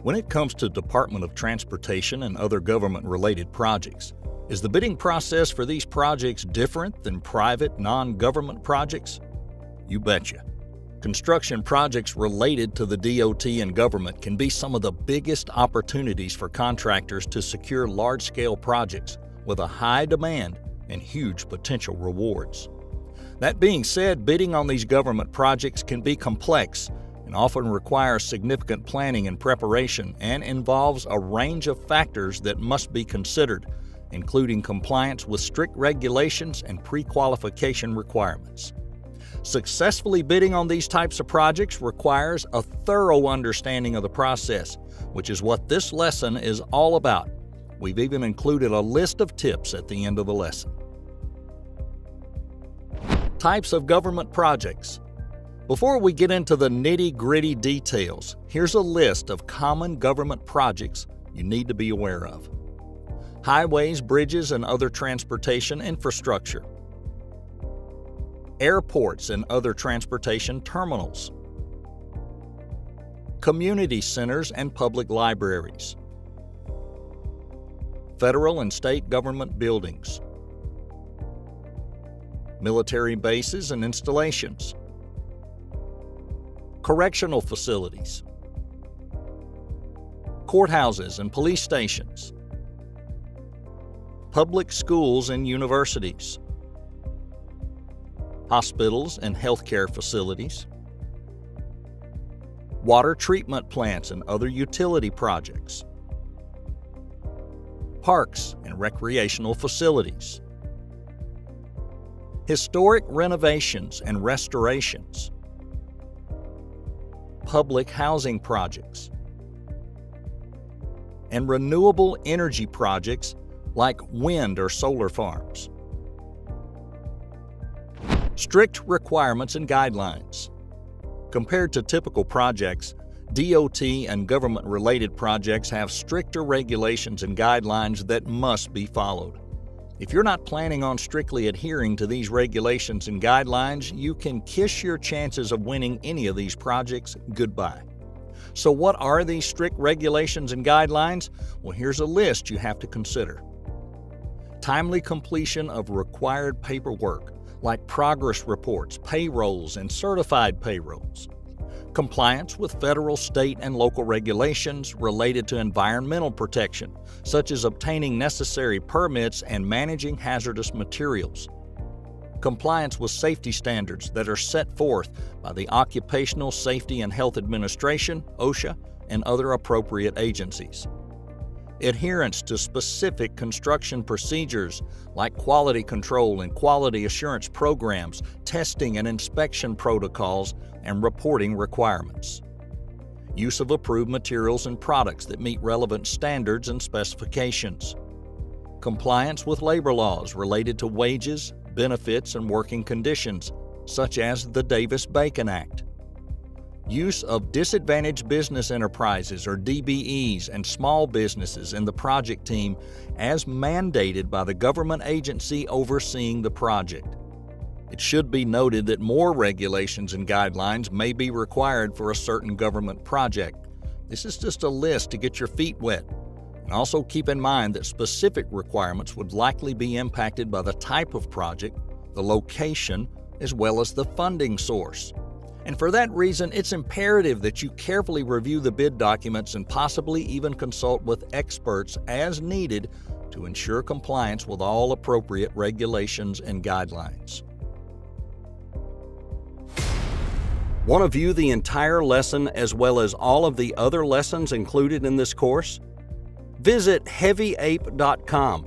When it comes to Department of Transportation and other government-related projects, is the bidding process for these projects different than private, non-government projects? You betcha. Construction projects related to the DOT and government can be some of the biggest opportunities for contractors to secure large-scale projects with a high demand and huge potential rewards. That being said, bidding on these government projects can be complex and often requires significant planning and preparation and involves a range of factors that must be considered, including compliance with strict regulations and pre-qualification requirements. Successfully bidding on these types of projects requires a thorough understanding of the process, which is what this lesson is all about. We've even included a list of tips at the end of the lesson. Types of government projects. Before we get into the nitty-gritty details, here's a list of common government projects you need to be aware of. Highways, bridges, and other transportation infrastructure. Airports and other transportation terminals. Community centers and public libraries. Federal and state government buildings. Military bases and installations. Correctional facilities. Courthouses and police stations. Public schools and universities. Hospitals and healthcare facilities. Water treatment plants and other utility projects. Parks and recreational facilities. Historic renovations and restorations. Public housing projects. And renewable energy projects like wind or solar farms. Strict requirements and guidelines. Compared to typical projects, DOT and government-related projects have stricter regulations and guidelines that must be followed. If you're not planning on strictly adhering to these regulations and guidelines, you can kiss your chances of winning any of these projects goodbye. So what are these strict regulations and guidelines? Well, here's a list you have to consider. Timely completion of required paperwork, like progress reports, payrolls, and certified payrolls. Compliance with federal, state, and local regulations related to environmental protection, such as obtaining necessary permits and managing hazardous materials. Compliance with safety standards that are set forth by the Occupational Safety and Health Administration, OSHA, and other appropriate agencies. Adherence to specific construction procedures like quality control and quality assurance programs, testing and inspection protocols, and reporting requirements. Use of approved materials and products that meet relevant standards and specifications. Compliance with labor laws related to wages, benefits, and working conditions, such as the Davis-Bacon Act. Use of disadvantaged business enterprises or DBEs and small businesses in the project team as mandated by the government agency overseeing the project. It should be noted that more regulations and guidelines may be required for a certain government project. This is just a list to get your feet wet. And also keep in mind that specific requirements would likely be impacted by the type of project, the location, as well as the funding source. And for that reason, it's imperative that you carefully review the bid documents and possibly even consult with experts as needed to ensure compliance with all appropriate regulations and guidelines. Want to view the entire lesson as well as all of the other lessons included in this course? Visit HeavyApe.com